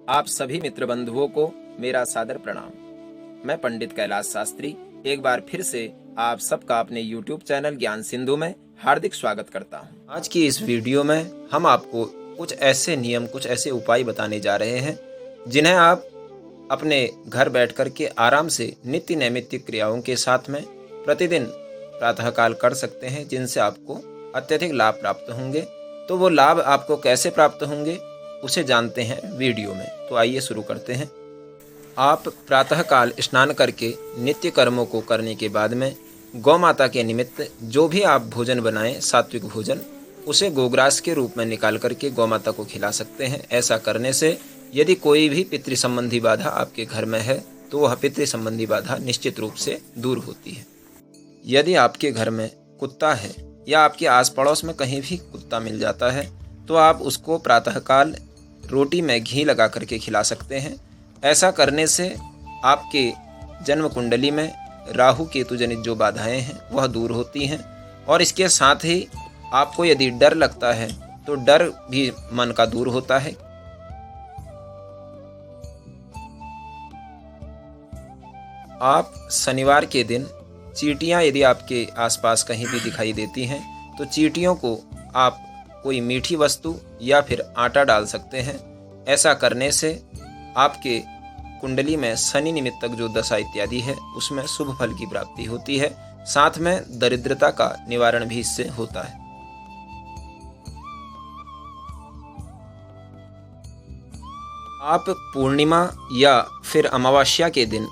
आप सभी मित्र बंधुओं को मेरा सादर प्रणाम। मैं पंडित कैलाश शास्त्री एक बार फिर से आप सबका अपने YouTube चैनल ज्ञान सिंधु में हार्दिक स्वागत करता हूं। आज की इस वीडियो में हम आपको कुछ ऐसे नियम, कुछ ऐसे उपाय बताने जा रहे हैं जिन्हें आप अपने घर बैठ कर के आराम से नित्य नैमित्तिक क्रियाओं के साथ में प्रतिदिन प्रातःकाल कर सकते हैं, जिनसे आपको अत्यधिक लाभ प्राप्त होंगे। तो वो लाभ आपको कैसे प्राप्त होंगे उसे जानते हैं वीडियो में। तो आइए शुरू करते हैं। आप प्रातःकाल स्नान करके नित्य कर्मों को करने के बाद में गौ माता के निमित्त जो भी आप भोजन बनाएं, सात्विक भोजन, उसे गोग्रास के रूप में निकाल करके गौ माता को खिला सकते हैं। ऐसा करने से यदि कोई भी पितृ संबंधी बाधा आपके घर में है तो वह पितृ संबंधी बाधा निश्चित रूप से दूर होती है। यदि आपके घर में कुत्ता है या आपके आस पड़ोस में कहीं भी कुत्ता मिल जाता है तो आप उसको प्रातःकाल रोटी में घी लगा करके खिला सकते हैं। ऐसा करने से आपके जन्म कुंडली में राहु केतु जनित जो बाधाएं हैं वह दूर होती हैं। और इसके साथ ही आपको यदि डर लगता है तो डर भी मन का दूर होता है। आप शनिवार के दिन चींटियां यदि आपके आसपास कहीं भी दिखाई देती हैं तो चींटियों को आप कोई मीठी वस्तु या फिर आटा डाल सकते हैं। ऐसा करने से आपके कुंडली में शनि निमित्तक जो दशा इत्यादि है उसमें शुभ फल की प्राप्ति होती है। साथ में दरिद्रता का निवारण भी इससे होता है। आप पूर्णिमा या फिर अमावस्या के दिन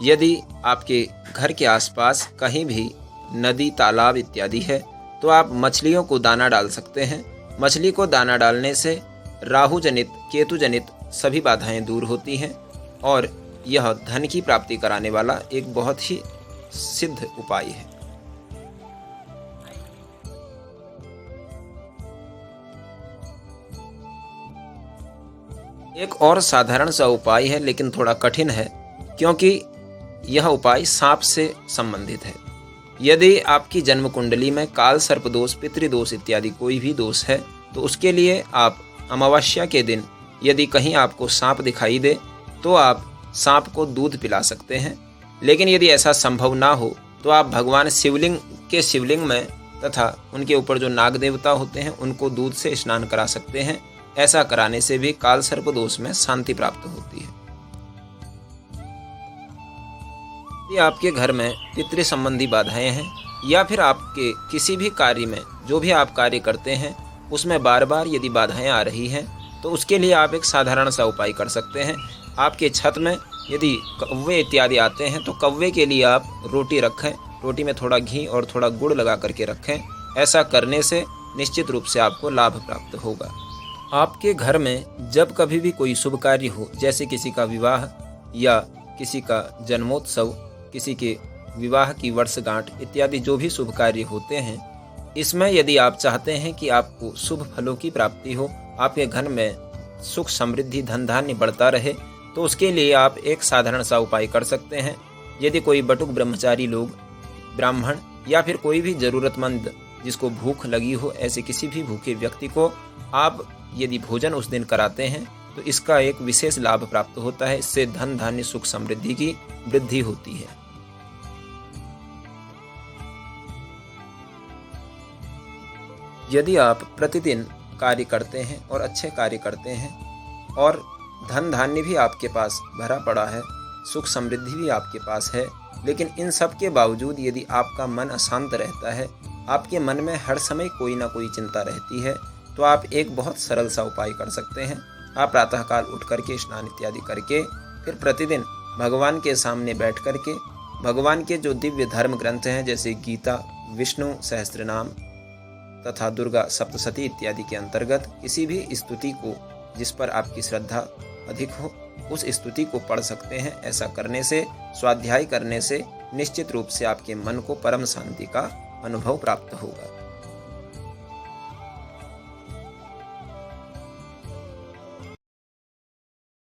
यदि आपके घर के आसपास कहीं भी नदी, तालाब इत्यादि है तो आप मछलियों को दाना डाल सकते हैं। मछली को दाना डालने से राहु जनित, केतु जनित सभी बाधाएं दूर होती हैं और यह धन की प्राप्ति कराने वाला एक बहुत ही सिद्ध उपाय है। एक और साधारण सा उपाय है लेकिन थोड़ा कठिन है, क्योंकि यह उपाय सांप से संबंधित है। यदि आपकी जन्म कुंडली में काल सर्प दोष, पितृदोष इत्यादि कोई भी दोष है तो उसके लिए आप अमावस्या के दिन यदि कहीं आपको सांप दिखाई दे तो आप सांप को दूध पिला सकते हैं। लेकिन यदि ऐसा संभव ना हो तो आप भगवान शिवलिंग में तथा उनके ऊपर जो नाग देवता होते हैं उनको दूध से स्नान करा सकते हैं। ऐसा कराने से भी काल सर्प दोष में शांति प्राप्त होती है। यदि आपके घर में पितृ संबंधी बाधाएं हैं या फिर आपके किसी भी कार्य में जो भी आप कार्य करते हैं उसमें बार बार यदि बाधाएं आ रही हैं तो उसके लिए आप एक साधारण सा उपाय कर सकते हैं। आपके छत में यदि कौवे इत्यादि आते हैं तो कौवे के लिए आप रोटी रखें, रोटी में थोड़ा घी और थोड़ा गुड़ लगा करके रखें। ऐसा करने से निश्चित रूप से आपको लाभ प्राप्त होगा। आपके घर में जब कभी भी कोई शुभ कार्य हो, जैसे किसी का विवाह या किसी का जन्मोत्सव, किसी के विवाह की वर्षगांठ इत्यादि जो भी शुभ कार्य होते हैं, इसमें यदि आप चाहते हैं कि आपको शुभ फलों की प्राप्ति हो, आपके घर में सुख समृद्धि धन धान्य बढ़ता रहे, तो उसके लिए आप एक साधारण सा उपाय कर सकते हैं। यदि कोई बटुक ब्रह्मचारी लोग, ब्राह्मण या फिर कोई भी जरूरतमंद जिसको भूख लगी हो, ऐसे किसी भी भूखे व्यक्ति को आप यदि भोजन उस दिन कराते हैं तो इसका एक विशेष लाभ प्राप्त होता है। इससे धन धान्य सुख समृद्धि की वृद्धि होती है। यदि आप प्रतिदिन कार्य करते हैं और अच्छे कार्य करते हैं और धन धान्य भी आपके पास भरा पड़ा है, सुख समृद्धि भी आपके पास है, लेकिन इन सब के बावजूद यदि आपका मन अशांत रहता है, आपके मन में हर समय कोई ना कोई चिंता रहती है, तो आप एक बहुत सरल सा उपाय कर सकते हैं। आप प्रातःकाल उठ करके स्नान इत्यादि करके फिर प्रतिदिन भगवान के सामने बैठ करके भगवान के जो दिव्य धर्म ग्रंथ हैं जैसे गीता, विष्णु सहस्त्रनाम तथा दुर्गा सप्तशती इत्यादि के अंतर्गत किसी भी स्तुति को जिस पर आपकी श्रद्धा अधिक हो उस स्तुति को पढ़ सकते हैं। ऐसा करने से, स्वाध्याय करने से निश्चित रूप से आपके मन को परम शांति का अनुभव प्राप्त होगा।